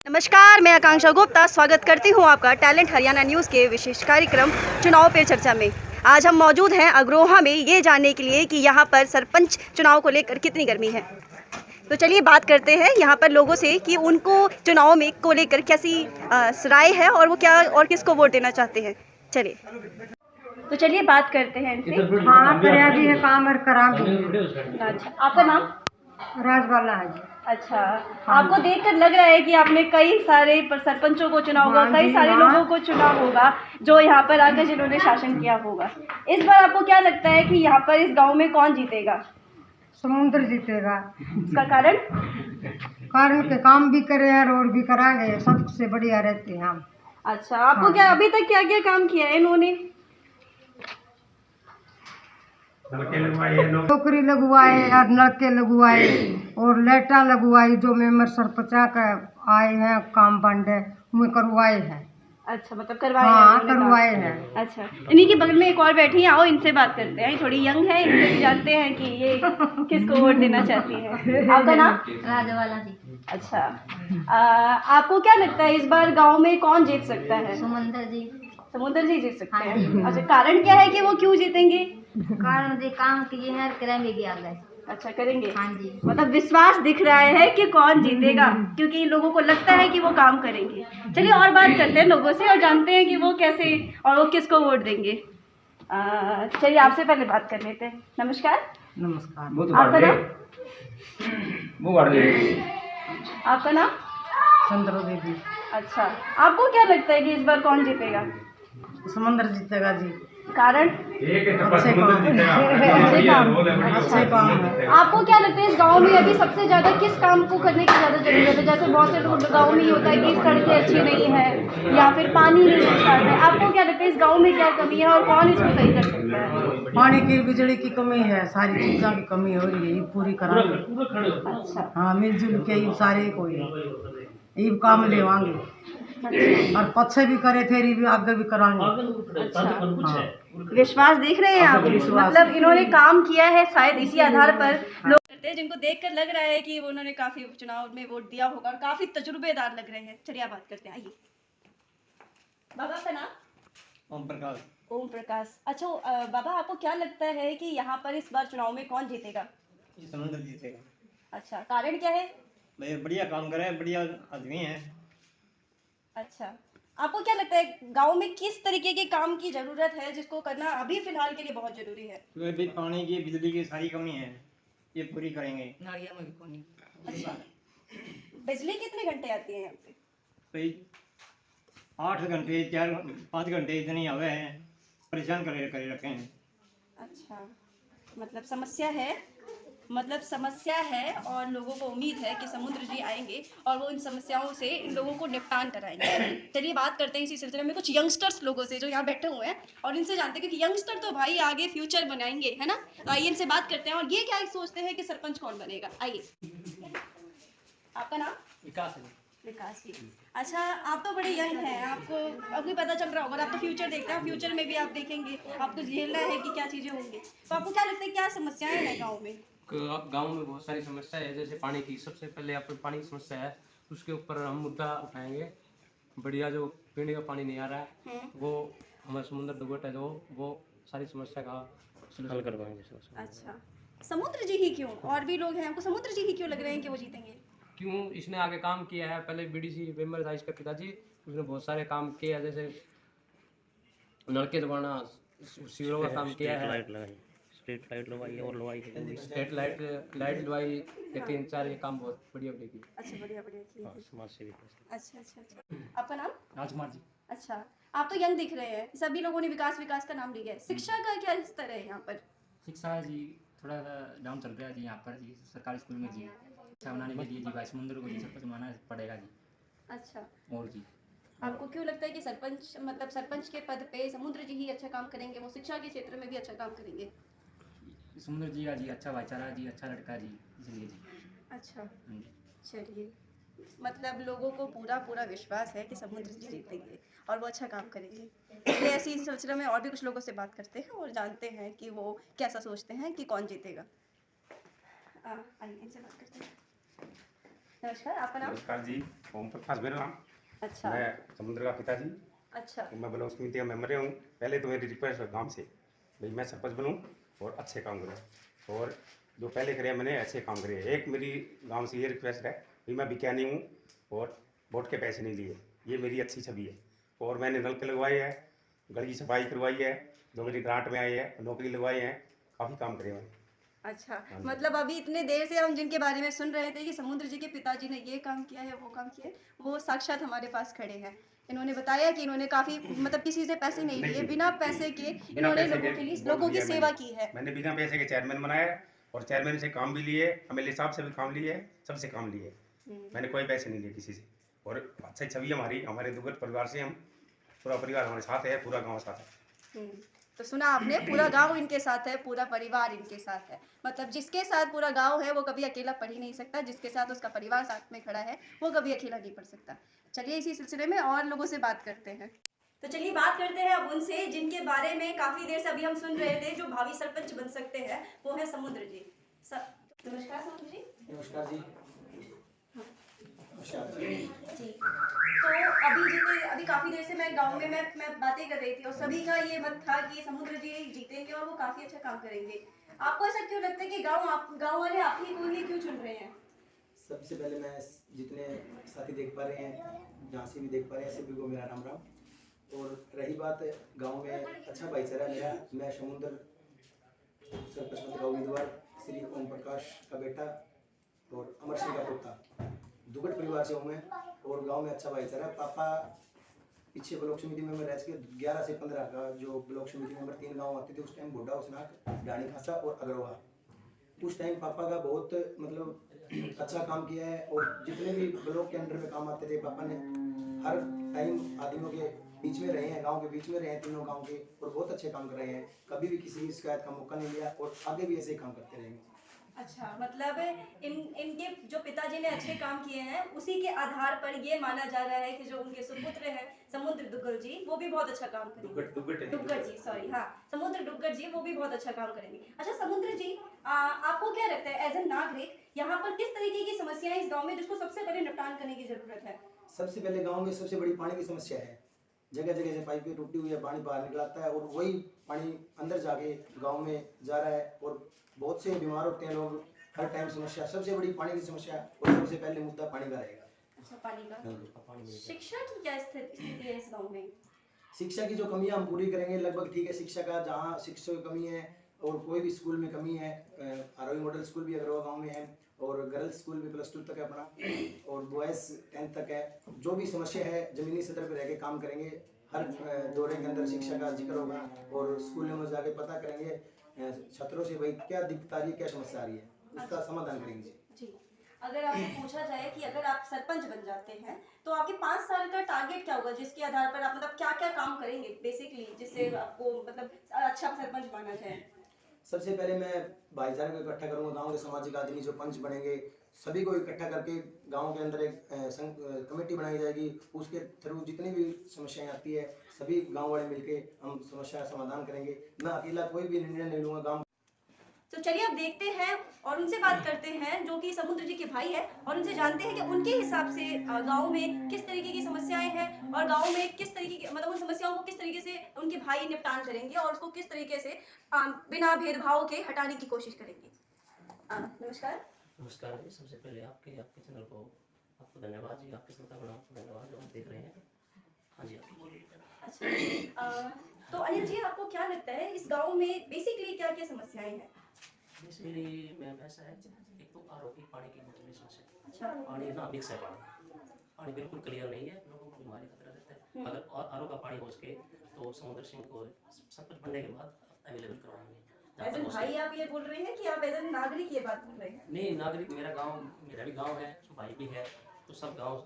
नमस्कार, मैं आकांक्षा गुप्ता स्वागत करती हूं आपका टैलेंट हरियाणा न्यूज़ के विशेष कार्यक्रम चुनाव पे चर्चा में। आज हम मौजूद हैं अग्रोहा में ये जानने के लिए कि यहां पर सरपंच चुनाव को लेकर कितनी गर्मी है। तो चलिए बात करते हैं यहां पर लोगों से कि उनको चुनाव में को लेकर कैसी राय है और वो क्या और किसको वोट देना चाहते हैं। चलिए बात करते हैं इनसे। हाँ कराया भी है काम और करा भी। अच्छा, आपका नाम? राजबाला है जी। अच्छा, आपको देखकर लग रहा है कि आपने कई सारे सरपंचों को चुना होगा, कई सारे लोगों को चुना होगा जो यहाँ पर आकर जिन्होंने शासन किया होगा। इस बार आपको क्या लगता है कि यहाँ पर इस गांव में कौन जीतेगा? समुद्र जीतेगा। इसका कारण? कारण के काम भी करे हैं, रोड भी कराएंगे, सबसे बढ़िया रहते हैं हम। अच्छा, आपको क्या अभी तक क्या क्या काम किया है इन्होंने? टोकरी लगवाए और नलके लगवाए और लाइटा लगवाई। जो मेंबर सरपंचा का आए हैं काम बंडे में करवाए हैं। अच्छा, मतलब करवाए हाँ हैं करवाए हैं। अच्छा, इन्हीं के बगल में एक और बैठी है, आओ इनसे बात करते हैं। थोड़ी यंग है, इनसे भी जानते हैं कि ये किसको वोट देना चाहती है। आपका नाम? राजवाला जी। अच्छा, आपको क्या लगता है इस बार गांव में कौन जीत सकता है? समुंदर जी। समुद्र जी जीत सकते हैं। अच्छा, कारण क्या है कि वो क्यों जीतेंगे? कारण जी काम किए हैं, करेंगे भी आगे। अच्छा, करेंगे। हाँ जी। मतलब विश्वास दिख रहा है कि कौन जीतेगा, क्योंकि लोगों को लगता है कि वो काम करेंगे। चलिए और बात करते हैं लोगों से और जानते हैं कि वो कैसे और वो किसको वोट देंगे। चलिए आपसे पहले बात कर लेते हैं। नमस्कार। नमस्कार। आपका नाम? आपका नाम? चंद्र देवी। अच्छा, आपको क्या लगता है कि इस बार कौन जीतेगा? समुद्र जीतेगा जी। कारण? अच्छे काम है। आपको क्या लगता है इस गांव में अभी सबसे ज्यादा किस काम को करने की ज्यादा जरूरत है? जैसे बहुत से गांव में ये होता है कि सड़कें अच्छी नहीं है या फिर पानी नहीं मिल पाता है। आपको क्या लगता है इस गांव में क्या कमी है और कौन इसको सही कर सकता है? पानी की बिजली की कमी है, सारी चीजों की कमी हो रही है, ये पूरी कराएंगे। अच्छा, हाँ मिलजुल के ये सारे कोई ये काम लेवांगे और पछे भी करे थे भी आगे भी कराएंगे। अच्छा, हाँ। विश्वास देख रहे हैं आप? मतलब इन्होंने काम किया है, शायद इसी आधार पर लोग करते हैं जिनको देखकर लग रहा है कि उन्होंने काफी चुनाव में वोट दिया होगा और काफी तजुर्बेदार लग रहे हैं। चलिए आप बात करते हैं, आइए। बाबा का नाम? ओम प्रकाश। ओम प्रकाश। अच्छा, बाबा आपको क्या लगता है कि यहाँ पर इस बार चुनाव में कौन जीतेगा? ये समुद्र जीतेगा। अच्छा, कारण क्या है? भाई बढ़िया काम करे, बढ़िया आदमी है। अच्छा, आपको क्या लगता है गांव में किस तरीके के काम की जरूरत है जिसको करना अभी फिलहाल के लिए बहुत जरूरी है? तो भी पानी की बिजली की सारी कमी है, ये पूरी करेंगे। अच्छा, बिजली कितने घंटे आती है यहाँ पे? भाई 8 घंटे 4-5 घंटे इतनी आवे हैं, परेशान करे रखे हैं। अच्छा, मतलब समस्या है और लोगों को उम्मीद है कि समुद्र जी आएंगे और वो इन समस्याओं से इन लोगों को निपटान कराएंगे। चलिए बात करते हैं इसी सिलसिले में कुछ यंगस्टर्स लोगों से जो यहाँ बैठे हुए हैं और इनसे जानते हैं कि यंगस्टर तो भाई आगे फ्यूचर बनाएंगे, है ना। तो आइए इनसे बात करते हैं और ये क्या सोचते हैं कि सरपंच कौन बनेगा। आइए। आपका नाम? विकास है। विकास जी। अच्छा, आप तो बड़े यंग हैं, आपको अभी पता चल रहा होगा, आप तो फ्यूचर देखते हैं, फ्यूचर में भी आप देखेंगे, आपको झेलना है कि क्या चीज़ें होंगी। तो आपको क्या लगता है क्या समस्याएं हैं गांव में? गांव में बहुत सारी समस्या है। जैसे पानी की, सबसे पहले आपको पानी की समस्या है, उसके ऊपर हम मुद्दा उठाएंगे। बढ़िया जो पीने का पानी नहीं आ रहा है वो हमारे समुद्र दुबट है, जो वो सारी समस्या का हल करवाएंगे। अच्छा, समुद्र जी ही क्यों? और भी लोग हैं, आपको समुद्र जी ही क्यों लग रहे हैं कि वो जीतेंगे? क्यों? इसने आगे काम किया है। पहले बीडीसी मेंबर था इसका पिताजी, उसने बहुत सारे काम किए हैं। जैसे नलके लगवाना, सीवरों का काम किया है, स्ट्रीट लाइट लगवाई और स्ट्रीट लाइट लगवाई। ये 3-4 ये काम बहुत बढ़िया किए। अच्छा, बढ़िया किए। समाज सेवी। अच्छा। आपका नाम? राजकुमार जी। अच्छा, आप तो यंग दिख रहे हैं, सभी लोगों ने विकास का नाम लिया है। शिक्षा का क्या स्तर है यहाँ पर? शिक्षा जी थोड़ा डाउन चल रहा है जी यहाँ पर जी, सरकारी स्कूल में जी शिक्षा बनाने के लिए जी भाई समुद्र को जी सब कुछ माना पड़ेगा जी। अच्छा, और जी आपको क्यों लगता है कि सरपंच के पद पे समुद्र जी ही अच्छा काम करेंगे, वो शिक्षा के क्षेत्र में भी अच्छा काम करेंगे? समुद्र जी का जी अच्छा भाईचारा जी, अच्छा लड़का जी, इसलिए जी। अच्छा, चलिए, मतलब लोगों को पूरा विश्वास है कि समुद्र जी जीतेंगे और वो अच्छा काम करेंगे। चलिए ऐसी इस सिलसिले में और भी कुछ लोगों से बात करते हैं और जानते हैं कि वो कैसा सोचते हैं कि कौन जीतेगा। आइए इनसे बात करते हैं। नमस्कार, आपका नाम? नमस्कार जी, ओम प्रकाश मेरा नाम। अच्छा मैं समुद्र का पिताजी, अच्छा मैं ब्लॉक समिति का मेंबर हूँ। पहले तो मेरी रिक्वेस्ट है गांव से, भाई मैं सरपंच बनूँ और अच्छे काम करूँ, और जो पहले करे मैंने ऐसे काम करे। एक मेरी गांव से ये रिक्वेस्ट है, भाई मैं विज्ञानी हूँ और वोट के पैसे नहीं लिए, ये मेरी अच्छी छवि है। और मैंने नल के लगवाए हैं, गली की सफाई करवाई है, जो मेरी ग्रांट में आई है, नौकरी लगवाई है, काफ़ी काम करे हैं। अच्छा, हाँ जी। मतलब अभी इतने देर से हम जिनके बारे में सुन रहे थे कि समुद्र जी के पिताजी ने ये काम किया है, वो काम किया है, वो साक्षात हमारे पास खड़े हैं। इन्होंने बताया कि इन्होंने काफी मतलब किसी से पैसे नहीं लिए, बिना पैसे के इन्होंने पैसे लोगों के के लिए वोट लोगों की दिया सेवा मैंने। की है। मैंने बिना पैसे के चेयरमैन बनाया और चेयरमैन से काम भी लिए, एमएलए साहब से भी काम लिए, सबसे काम लिए। मैंने कोई पैसे नहीं लिए किसी से। और अच्छी छवि हमारी, हमारे दुर्गत परिवार से हम, पूरा परिवार हमारे साथ है, पूरा गांव साथ है। तो सुना आपने, पूरा गांव इनके साथ है, पूरा परिवार इनके साथ है। मतलब जिसके साथ पूरा गांव है वो कभी अकेला पढ़ ही नहीं सकता, जिसके साथ उसका परिवार साथ में खड़ा है वो कभी अकेला नहीं पढ़ सकता। चलिए इसी सिलसिले में और लोगों से बात करते हैं। तो चलिए बात करते हैं अब उनसे जिनके बारे में काफी देर से अभी हम सुन रहे थे, जो भावी सरपंच बन सकते हैं, वो है समुद्र जी। नमस्कार समुद्र जी। नमस्कार जी। नमस्कार जी। जी, तो अभी काफी देर से मैं गांव में मैं बातें कर रही थी और सभी का ये मत था कि समुद्र जी जीतेंगे और वो काफी अच्छा काम करेंगे। आपको ऐसा क्यों लगता है कि गांव वाले आप ही को ही क्यों चुन रहे हैं? सबसे पहले मैं जितने साथी देख पा रहे हैं, जहाँ से भी देख पा रहे हैं, सभी को मेरा राम राम। और रही बात गांव में अच्छा भाईचारा मेरा, मैं समुद्र सरपंच पद का उम्मीदवार श्री ओम प्रकाश का बेटा और अमर सिंह का पोता, दुगट परिवार से हूँ मैं। और गांव में अच्छा भाईचारा। पापा पीछे ब्लॉक समिति में रह के 11 से 15 का जो ब्लॉक समिति मेंबर 3 गांव आते थे, उस टाइम बोडा, उसनाक, डाणी खासा और अग्रवा, उस टाइम पापा का बहुत मतलब अच्छा काम किया है। और जितने भी ब्लॉक के अंडर में काम आते थे, पापा ने हर टाइम आदमियों के बीच में रहे हैं, गांव के बीच में रहे हैं, तीनों गांव के, और बहुत अच्छे काम कर रहे हैं। कभी भी किसी की शिकायत का मौका नहीं लिया और आगे भी ऐसे ही काम करते रहेंगे। अच्छा, मतलब इनके जो पिताजी ने अच्छे काम किए हैं, उसी के आधार पर ये माना जा रहा है कि जो उनके सुपुत्र हैं समुद्र दुग्गल जी, वो भी बहुत अच्छा काम करेंगे। दुग्गल जी, सॉरी, हाँ, समुद्र दुग्गल जी वो भी बहुत अच्छा काम करेंगे। अच्छा समुद्र जी, आपको क्या लगता है एज ए नागरिक, यहाँ पर किस तरीके की समस्याएं इस गाँव में जिसको सबसे पहले निपटान करने की जरूरत है? सबसे पहले गांव में सबसे बड़ी पानी की समस्या है। जगह जगह से पाइपें टूटी हुई है, पानी बाहर निकलाता है और वही पानी अंदर जाके गांव में जा रहा है और बहुत से बीमार होते हैं लोग। हर टाइम समस्या, सबसे बड़ी पानी की समस्या और सबसे पहले मुद्दा पानी का रहेगा। अच्छा, पानी का। शिक्षा की क्या स्थिति है इस गाँव में? शिक्षा की जो कमी है हम पूरी करेंगे, लगभग ठीक है। शिक्षा का जहाँ शिक्षा की कमी है और कोई भी स्कूल में कमी है, आरोही मॉडल स्कूल भी अग्रवा गाँव में है और गर्ल्स स्कूल भी +2 तक है अपना, और बॉयज़ 10th तक है। जो भी समस्या है ज़मीनी सतह पर रह के काम करेंगे। हर दौरे के अंदर शिक्षा का जिक्र होगा और स्कूलों में जाके पता करेंगे छात्रों से, भाई क्या दिक्कत आ रही है, क्या समस्या आ रही है, उसका समाधान करेंगे। जी, अगर आपको पूछा जाए कि अगर आप सरपंच बन जाते हैं तो आपके 5 साल का टारगेट क्या होगा, जिसके आधार पर आप मतलब क्या क्या काम करेंगे बेसिकली, जिससे आपको मतलब अच्छा सरपंच माना जाए? सबसे पहले मैं भाईचारे को इकट्ठा करूंगा। गांव के सामाजिक आदमी जो पंच बनेंगे, सभी को इकट्ठा करके गांव के अंदर एक कमेटी बनाई जाएगी। उसके थ्रू जितनी भी समस्याएं आती है, सभी गांव वाले मिलके हम समस्या का समाधान करेंगे। मैं अकेला कोई भी निर्णय नहीं लूँगा। गाँव तो चलिए अब देखते हैं और उनसे बात करते हैं जो कि समुद्र जी के भाई है, और उनसे जानते हैं कि उनके हिसाब से गांव में किस तरीके की समस्याएं हैं और गांव में किस तरीके की मतलब उन समस्याओं को किस तरीके से उनके भाई निपटान करेंगे और उसको किस तरीके से बिना भेदभाव के हटाने की कोशिश करेंगे। नमस्कार। नमस्कार जी, सबसे पहले आपके चैनल को आपको धन्यवाद जी, आपके श्रोतागण आपको धन्यवाद जो आप देख रहे हैं। हाँ जी, आपकी बोलिए। अच्छा, तो अनिल जी आपको क्या लगता है इस गाँव में बेसिकली क्या क्या समस्याएं हैं? बेसिकली मैम ऐसा है, एक तो आरओ की पानी की बहुत बड़ी समस्या है। अच्छा, पानी ना मिक्स है, पानी बिल्कुल क्लियर नहीं है, लोगों को बीमारी खतरा रहता है। अगर आरओ का पानी हो सके तो समुद्र सिंह को सरपंच बनने के बाद अवेलेबल करवाएंगे। एज एन भाई आप ये बोल रहे हैं कि आप एज एन नागरिक ये बात बोल रहे हैं? नहीं, नागरिक मेरा भी गाँव है, भाई भी है, तो सब गाँव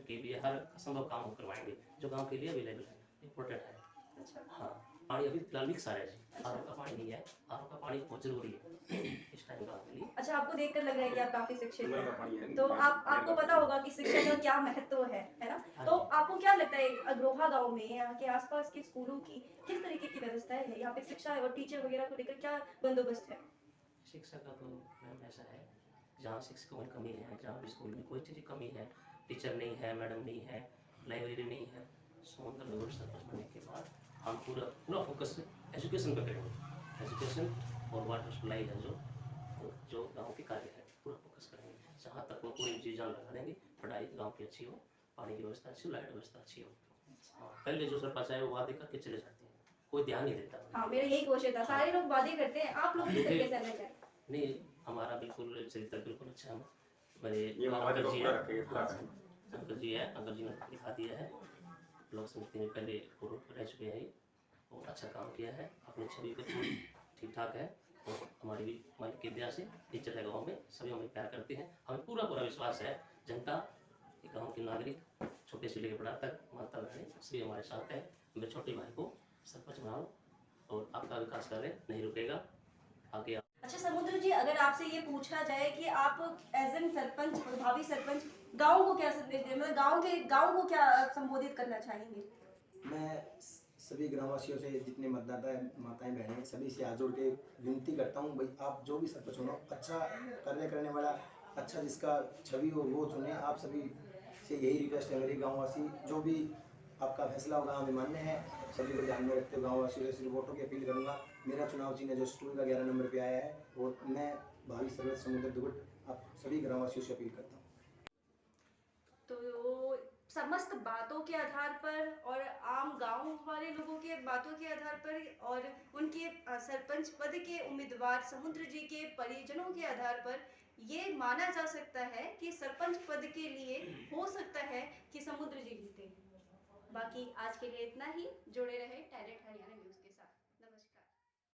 के लिए हर असंभव काम करवाएंगे जो गाँव के लिए अवेलेबल है, इम्पोर्टेंट है। अच्छा, हाँ, पानी अभी फिलहाल मिक्स आ रहा है, आरओ का पानी नहीं है, आरओ का पानी बहुत जरूरी है इस टाइम का लिए। अच्छा, आपको देखकर लग रहा है कि आप काफी शिक्षित हैं, तो आपको पता होगा कि शिक्षा का क्या महत्व है ना? तो आपको क्या लगता है अग्रोहा गांव में यहाँ के आसपास के स्कूलों की किस तरीके की व्यवस्था है? यहाँ पे शिक्षा और टीचर वगैरह को लेकर क्या बंदोबस्त है? शिक्षा का तो मैम ऐसा है, जहाँ शिक्षकों की कमी है, जहाँ स्कूल में कोई चीज़ की कमी है, टीचर नहीं है, मैडम नहीं है, लाइब्रेरी नहीं है, समुद्र नगर सरपंच बनने के बाद हम पूरा फोकस एजुकेशन पे करेंगे। एजुकेशन और वाटर सप्लाई है जो गाँव के कार्य है, पूरा फोकस करेंगे। जहाँ तक वो कोई चीज़ जान लगा देंगे, पढ़ाई गाँव की अच्छी हो, पानी की व्यवस्था अच्छी हो, लाइट व्यवस्था अच्छी हो। हाँ, पहले जो सरपंच है वो वादे करके चले जाते हैं, कोई ध्यान नहीं देता। हाँ, मेरा यही क्वेश्चन था, सारे लोग वादे करते हैं, आप लोग किस तरीके से अलग हैं? नहीं, हमारा बिल्कुल चरित्र बिल्कुल अच्छा है। मेरे ये वादे को पूरा रखेंगे। अंकल जी है, अंकल जी ने लिखा दिया है, लोक समिति में पहले पूर्व रह चुके हैं, बहुत अच्छा काम किया है, अपनी छवि को ठीक ठाक है और हमारी मालिक की दया से इज्जत है गाँव में, सभी हमें प्यार करते हैं। हमें पूरा विश्वास है जनता, गाँव के नागरिक, छोटे से लेकर बड़ा तक, माता बहने सभी हमारे साथ है। मेरे छोटे भाई को सरपंच बनाओ और आपका विकास कार्य नहीं रुकेगा, आगे। अच्छा समुद्र जी, अगर आपसे ये पूछा जाए कि आप एज एन सरपंच, प्रभावी सरपंच, गांव को क्या संदेश दें, मतलब गांव को क्या संबोधित करना चाहेंगे? मैं सभी ग्रामवासियों से, जितने मतदाता है, माताएं बहनें, सभी से हाथ जोड़ के विनती करता हूं, भाई आप जो भी सरपंच होना, अच्छा कार्य करने वाला, अच्छा जिसका छवि हो वो चुने। आप सभी से यही रिक्वेस्ट है मेरी, गाँववासी जो भी आपका फैसला होगा हमें मान्य है, सभी को ध्यान में रखते हुए गाँववासियों से सिर्फ वोटों की अपील करूंगा। मेरा चुनाव चिन्ह जो स्टूल का 11 नंबर पे आया है और मैं भावी सरपंच समुद्र दुगट आप सभी ग्रामवासियों से अपील करता हूँ। तो समस्त बातों के आधार पर और आम गांव वाले लोगों के बातों के आधार पर और उनके सरपंच पद के उम्मीदवार समुद्र जी के परिजनों के आधार पर ये माना जा सकता है कि सरपंच पद के लिए हो सकता है कि समुद्र जी जीते। बाकी आज के लिए इतना ही, जुड़े रहे टैलेंट हरियाणा न्यूज़।